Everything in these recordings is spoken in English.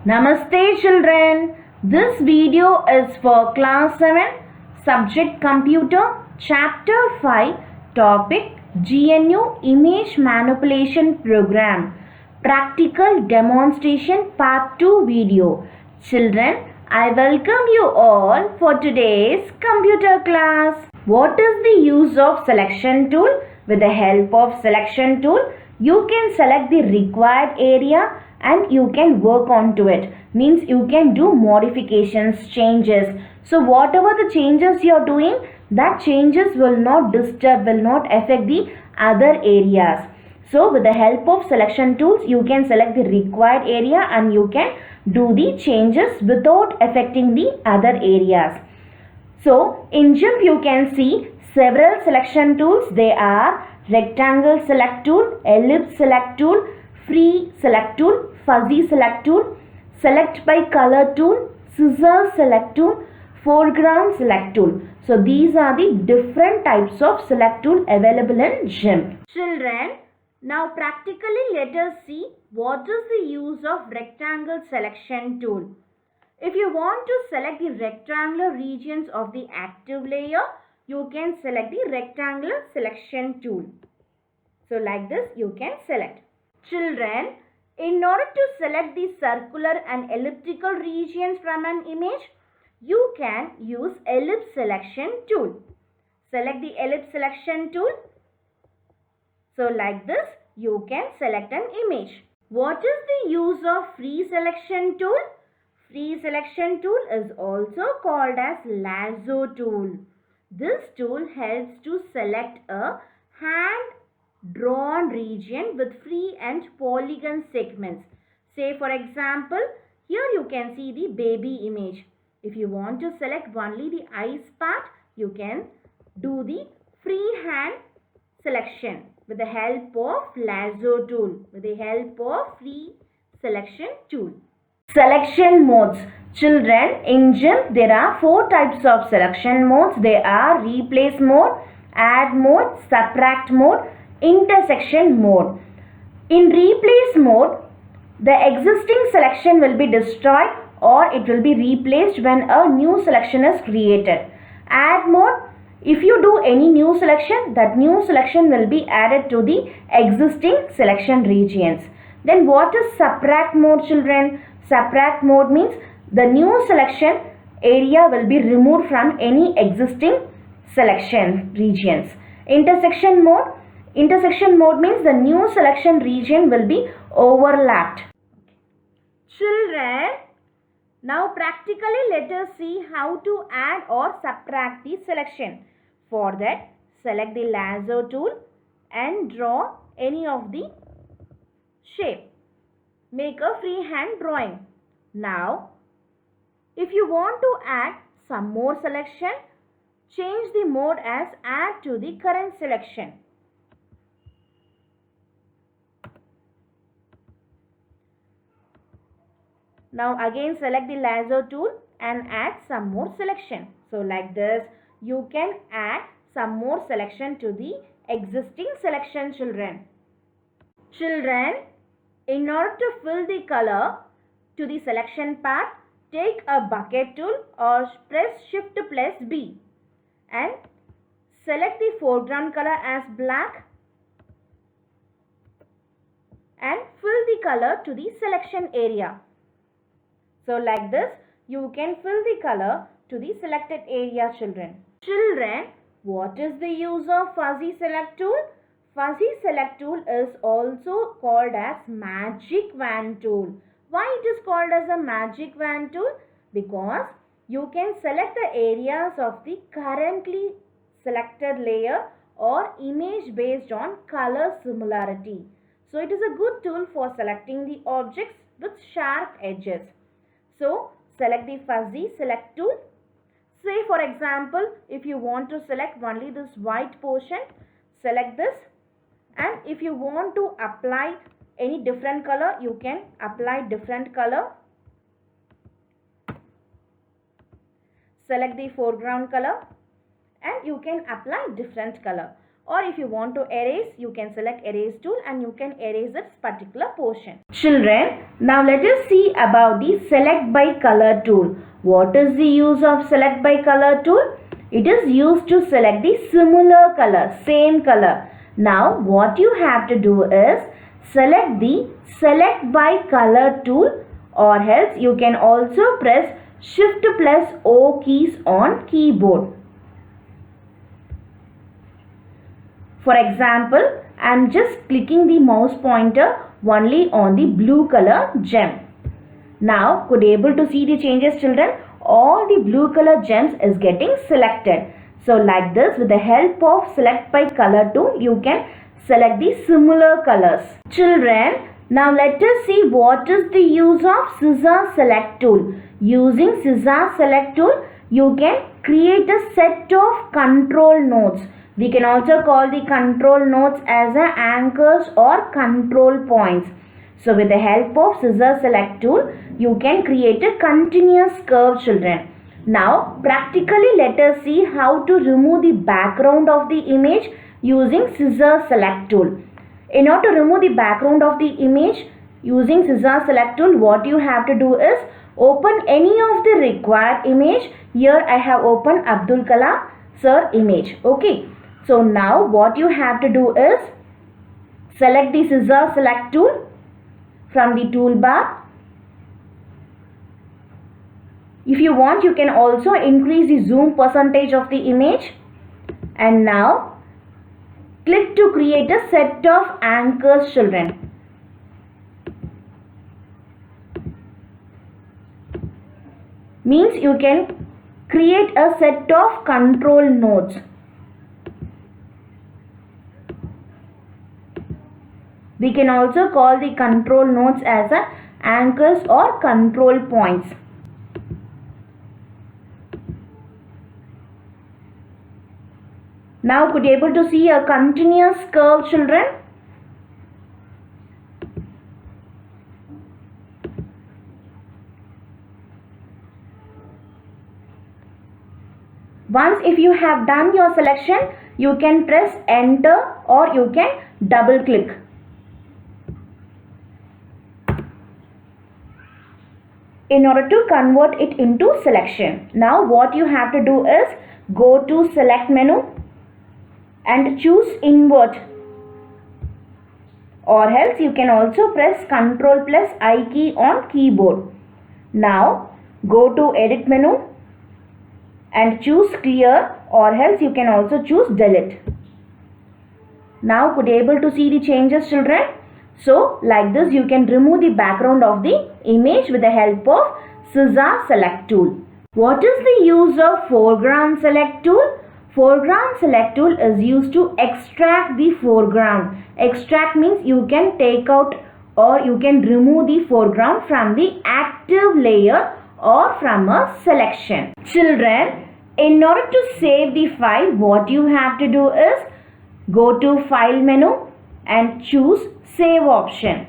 Namaste children. This video is for class 7 subject computer chapter 5 topic GNU image manipulation program practical demonstration part 2 video. Children, I welcome you all for today's computer class. What is the use of selection tool? With the help of selection tool, you can select the required area and you can work onto it. Means you can do modifications, changes. So whatever the changes you are doing, that changes will not disturb, will not affect the other areas. So with the help of selection tools, you can select the required area and you can do the changes without affecting the other areas. So in GIMP you can see several selection tools. They are rectangle select tool, ellipse select tool, free select tool, fuzzy select tool, select by color tool, scissors select tool, foreground select tool. So these are the different types of select tool available in GIMP. Children, now practically let us see what is the use of rectangle selection tool. If you want to select the rectangular regions of the active layer, you can select the rectangular selection tool. So like this you can select. Children, in order to select the circular and elliptical regions from an image, you can use ellipse selection tool. Select the ellipse selection tool. So like this you can select an image. What is the use of free selection tool? Free selection tool is also called as lasso tool. This tool helps to select a hand drawn region with free and polygon segments. Say for example, here you can see the baby image. If you want to select only the eyes part, you can do the freehand selection with the help of lasso tool, with the help of free selection tool. Selection modes. Children, in GIMP there are 4 types of selection modes. They are replace mode, add mode, subtract mode, intersection mode. In replace mode, the existing selection will be destroyed or it will be replaced when a new selection is created. Add mode, if you do any new selection, that new selection will be added to the existing selection regions. Then what is subtract mode, children? Subtract mode means the new selection area will be removed from any existing selection regions. Intersection mode. Intersection mode means the new selection region will be overlapped. Children, now practically let us see how to add or subtract the selection. For that, select the lasso tool and draw any of the shape. Make a freehand drawing. Now, if you want to add some more selection, change the mode as add to the current selection. Now again select the lasso tool and add some more selection. So like this, you can add some more selection to the existing selection, children. Children, in order to fill the color to the selection part, take a bucket tool or press Shift plus B and select the foreground color as black and fill the color to the selection area. So like this, you can fill the color to the selected area, children. Children, what is the use of fuzzy select tool? Fuzzy select tool is also called as magic wand tool. Why it is called as a magic wand tool? Because you can select the areas of the currently selected layer or image based on color similarity. So it is a good tool for selecting the objects with sharp edges. So select the fuzzy select tool. Say for example, if you want to select only this white portion, select this. And if you want to apply any different color, you can apply different color. Select the foreground color and you can apply different color. or if you want to erase, you can select erase tool and you can erase this particular portion. Children, now let us see about the select by color tool. What is the use of select by color tool? It is used to select the similar color, same color. Now what you have to do is select the select by color tool, or else you can also press Shift plus O keys on keyboard. For example, I am just clicking the mouse pointer only on the blue color gem. Now, could you able to see the changes, children? All the blue color gems is getting selected. So like this, with the help of select by color tool, you can select the similar colors. Children, now let us see what is the use of scissor select tool. Using scissor select tool, you can create a set of control nodes. We can also call the control nodes as anchors or control points. So with the help of scissor select tool, you can create a continuous curve, children. Now practically let us see how to remove the background of the image using scissor select tool. In order to remove the background of the image using scissor select tool, what you have to do is open any of the required image. Here I have opened Abdul Kalam sir image. Okay. So now what you have to do is select the scissor select tool from the toolbar. If you want, you can also increase the zoom percentage of the image. And now click to create a set of anchors, children. Means you can create a set of control nodes. We can also call the control nodes as anchors or control points. Now could you able to see a continuous curve, children? Once if you have done your selection, you can press enter or you can double click. In order to convert it into selection. Now what you have to do is go to select menu and choose invert, or else you can also press Ctrl plus I key on keyboard. Now go to edit menu and choose clear, or else you can also choose delete. Now could you able to see the changes, children? So like this you can remove the background of the image with the help of scissor select tool. What is the use of foreground select tool? Foreground select tool is used to extract the foreground. Extract means you can take out or you can remove the foreground from the active layer or from a selection. Children, in order to save the file, what you have to do is go to file menu and choose save option,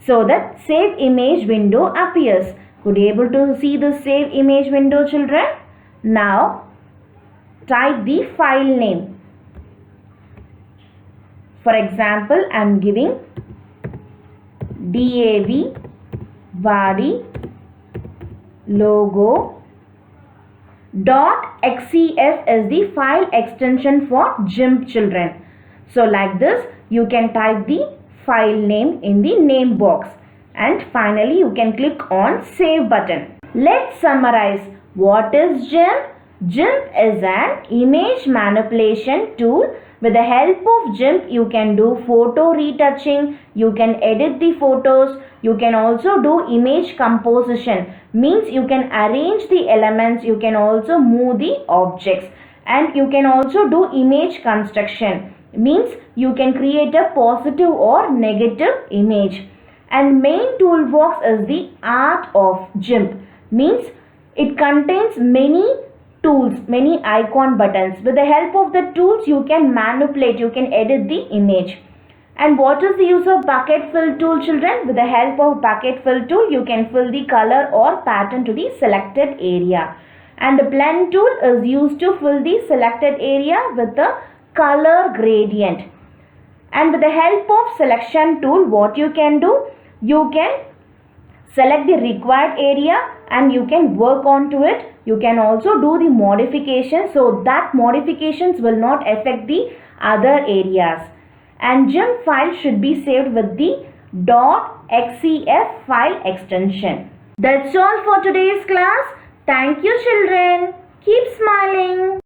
so that save image window appears. Could you able to see the save image window, children? Now type the file name. For example, I am giving DAV Wadi logo .xcf is the file extension for GIMP, children. So like this you can type the file name in the name box and finally you can click on save button. Let's summarize. What is GIMP? GIMP is an image manipulation tool. With the help of GIMP, you can do photo retouching, you can edit the photos, you can also do image composition. Means you can arrange the elements, you can also move the objects, and you can also do image construction. Means you can create a positive or negative image. And main toolbox is the art of GIMP. Means it contains many tools, many icon buttons. With the help of the tools you can manipulate, you can edit the image. And what is the use of bucket fill tool, children? With the help of bucket fill tool you can fill the color or pattern to the selected area. And the blend tool is used to fill the selected area with the color gradient. And with the help of selection tool, what you can do, you can select the required area and you can work onto it. You can also do the modifications so that modifications will not affect the other areas. And GIMP file should be saved with the .xcf file extension. That's all for today's class. Thank you, children. Keep smiling.